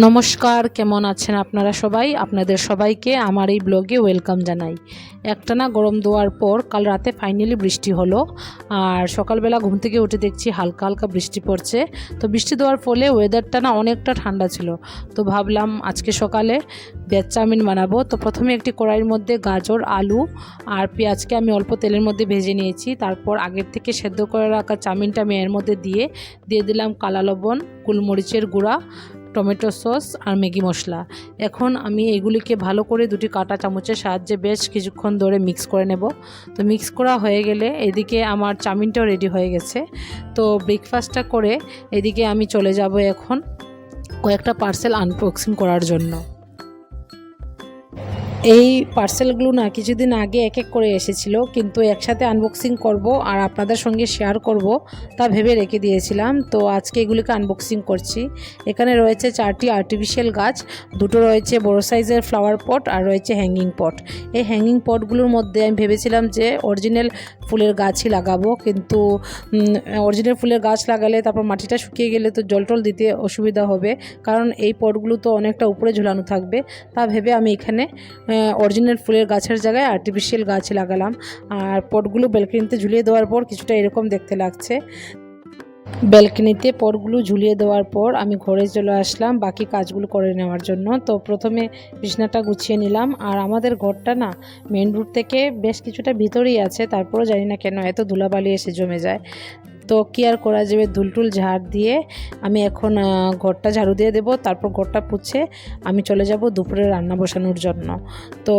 নমস্কার, কেমন আছেন আপনারা সবাই? আপনাদের সবাইকে আমার এই ব্লগে ওয়েলকাম জানাই। একটানা গরম দেওয়ার পর কাল রাতে ফাইনালি বৃষ্টি হলো, আর সকালবেলা ঘুম থেকে উঠে দেখছি হালকা হালকা বৃষ্টি পড়ছে। তো বৃষ্টি দেওয়ার ফলে ওয়েদারটা না অনেকটা ঠান্ডা ছিল। তো ভাবলাম আজকে সকালে ভেজ চাউমিন বানাবো। তো প্রথমে একটি কড়াইয়ের মধ্যে গাজর, আলু আর পেঁয়াজকে আমি অল্প তেলের মধ্যে ভেজে নিয়েছি। তারপর আগের থেকে সেদ্ধ করে রাখা চাউমিনটা আমি এর মধ্যে দিয়ে দিলাম কালো লবণ, গোলমরিচের গুঁড়া, টমেটো সস আর ম্যাগি মশলা। এখন আমি এগুলিকে ভালো করে দুটি কাঁটা চামচের সাহায্যে বেশ কিছুক্ষণ ধরে মিক্স করে নেব। তো মিক্স করা হয়ে গেলে এদিকে আমার চাউমিনটাও রেডি হয়ে গেছে। তো ব্রেকফাস্টটা করে এদিকে আমি চলে যাব এখন কয়েকটা পার্সেল আনবক্সিং করার জন্য। এই পার্সেলগুলো না কিছুদিন আগে এক এক করে এসেছিল, কিন্তু একসাথে আনবক্সিং করব আর আপনাদের সঙ্গে শেয়ার করব তা ভেবে রেখে দিয়েছিলাম। তো আজকে এগুলিকে আনবক্সিং করছি। এখানে রয়েছে 4টি আর্টিফিশিয়াল গাছ, দুটো রয়েছে বড় সাইজের ফ্লাওয়ার পট আর রয়েছে হ্যাঙ্গিং পট। এই হ্যাঙ্গিং পটগুলোর মধ্যে আমি ভেবেছিলাম যে অরিজিনাল ফুলের গাছই লাগাবো, কিন্তু অরিজিনাল ফুলের গাছ লাগালে তারপর মাটিটা শুকিয়ে গেলে তো জল টল দিতে অসুবিধা হবে, কারণ এই পটগুলো তো অনেকটা উপরে ঝুলানো থাকবে। তা ভেবে আমি এখানে অরিজিনাল ফুলের গাছের জায়গায় আর্টিফিশিয়াল গাছ লাগালাম। আর পটগুলো ব্যালকনিতে ঝুলিয়ে দেওয়ার পর কিছুটা এরকম দেখতে লাগছে। ব্যালকনিতে পটগুলো ঝুলিয়ে দেওয়ার পর আমি ঘরে চলে আসলাম বাকি কাজগুলো করে নেওয়ার জন্য। তো প্রথমে বিছানাটা গুছিয়ে নিলাম। আর আমাদের ঘরটা না মেন রোড থেকে বেশ কিছুটা ভিতরেই আছে, তারপরও জানি না কেন এত ধুলাবালি এসে জমে যায়। তো কি আর করা যাবে, ধুলটুল ঝাড় দিয়ে আমি এখন ঘরটা ঝাড়ু দিয়ে দেবো। তারপর ঘরটা পুছে আমি চলে যাব দুপুরে রান্না বসানোর জন্য। তো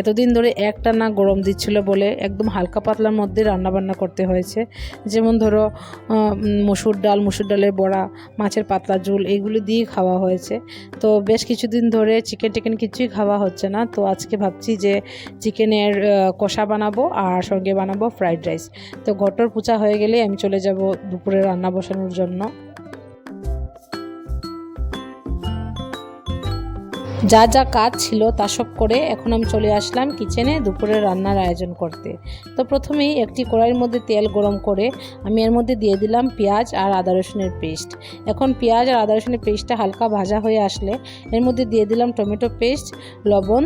এতদিন ধরে একটানা গরম দিচ্ছিল বলে একদম হালকা পাতলার মধ্যে রান্নাবান্না করতে হয়েছে। যেমন ধরো মসুর ডালের বড়া, মাছের পাতলা ঝোল, এগুলো দিয়ে খাওয়া হয়েছে। তো বেশ কিছুদিন ধরে চিকেন কিছুই খাওয়া হচ্ছে না। তো আজকে ভাবছি যে চিকেনের কষা বানাবো আর সঙ্গে বানাবো ফ্রাইড রাইস। তো ঘরটার পুছা হয়ে গেলে আমি চলে যাব দুপুরে রান্না বসানোর জন্য। যা যা কাজ ছিল তা সব করে এখন আমি চলে আসলাম কিচেনে দুপুরের রান্নার আয়োজন করতে। তো প্রথমেই একটি কড়াইয়ের মধ্যে তেল গরম করে আমি এর মধ্যে দিয়ে দিলাম পেঁয়াজ আর আদা রসুনের পেস্ট। এখন পেঁয়াজ আর আদা রসুনের পেস্টটা হালকা ভাজা হয়ে আসলে এর মধ্যে দিয়ে দিলাম টমেটো পেস্ট, লবণ,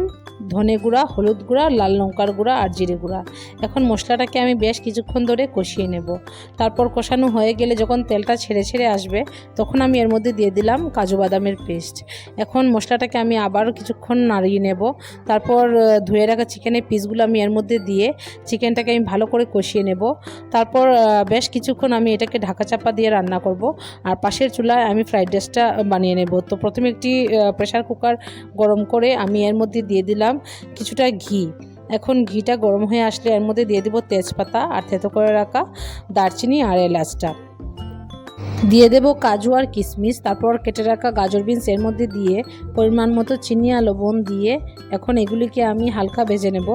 ধনে গুঁড়া, হলুদ গুঁড়া, লাল লঙ্কার গুঁড়া আর জিরে গুঁড়া। এখন মশলাটাকে আমি বেশ কিছুক্ষণ ধরে কষিয়ে নেব। তারপর কষানো হয়ে গেলে যখন তেলটা ছেড়ে আসবে তখন আমি এর মধ্যে দিয়ে দিলাম কাজু বাদামের পেস্ট। এখন মশলাটাকে আমি আবার কিছুক্ষণ নাড়িয়ে নেব। তারপর ধুয়ে রাখা চিকেনের পিসগুলো আমি এর মধ্যে দিয়ে চিকেনটাকে আমি ভালো করে কষিয়ে নেব। তারপর বেশ কিছুক্ষণ আমি এটাকে ঢাকা চাপা দিয়ে রান্না করব। আর পাশের চুলায় আমি ফ্রাইড রাইসটা বানিয়ে নেব। তো প্রথমে একটি প্রেসার কুকার গরম করে আমি এর মধ্যে দিয়ে দিলাম কিছুটা ঘি। এখন ঘিটা গরম হয়ে আসলে এর মধ্যে দিয়ে দেব তেজপাতা আর থেতো করে রাখা দারচিনি আর এলাচটা, দিয়ে দেব কাজু আর কিশমিশ। তারপর কেটে রাখা গাজর বিনস এর মধ্যে দিয়ে পরিমাণ মতো চিনি আর লবণ দিয়ে এখন এগুলিকে আমি হালকা ভেজে নেব।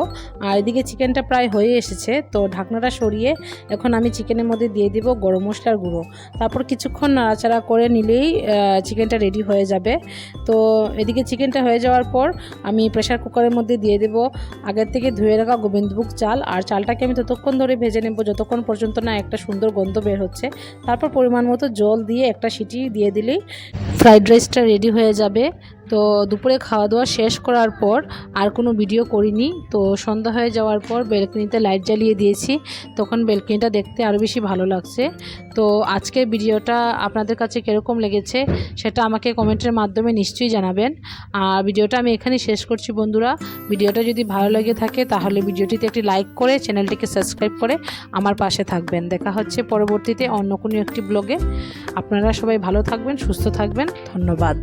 আর এদিকে চিকেনটা প্রায় হয়ে এসেছে। তো ঢাকনাটা সরিয়ে এখন আমি চিকেনের মধ্যে দিয়ে দিব গরম মশলার গুঁড়ো। তারপর কিছুক্ষণ নাড়াচাড়া করে নিলেই চিকেনটা রেডি হয়ে যাবে। তো এদিকে চিকেনটা হয়ে যাওয়ার পর আমি প্রেসার কুকারের মধ্যে দিয়ে দেব আগের থেকে ধুয়ে রাখা গোবিন্দভোগ চাল। আর চালটাকে আমি ততক্ষণ ধরে ভেজে নেব যতক্ষণ পর্যন্ত না একটা সুন্দর গন্ধ বের হচ্ছে। তারপর পরিমাণ মতো জল দিয়ে একটা সিটি দিয়ে দিলেই ফ্রাইড রাইসটা রেডি হয়ে যাবে। তো দুপুরে খাওয়া দাওয়া শেষ করার পর আর কোনো ভিডিও করিনি। তো সন্ধ্যা হয়ে যাওয়ার পর ব্যালকনিতে লাইট জ্বালিয়ে দিয়েছি, তখন ব্যালকনিটা দেখতে আরও বেশি ভালো লাগছে। তো আজকের ভিডিওটা আপনাদের কাছে কীরকম লেগেছে সেটা আমাকে কমেন্টের মাধ্যমে নিশ্চয়ই জানাবেন। আর ভিডিওটা আমি এখানেই শেষ করছি বন্ধুরা। ভিডিওটা যদি ভালো লেগে থাকে তাহলে ভিডিওটিতে একটি লাইক করে চ্যানেলটিকে সাবস্ক্রাইব করে আমার পাশে থাকবেন। দেখা হচ্ছে পরবর্তীতে অন্য কোনো একটি ব্লগে। আপনারা সবাই ভালো থাকবেন, সুস্থ থাকবেন। ধন্যবাদ।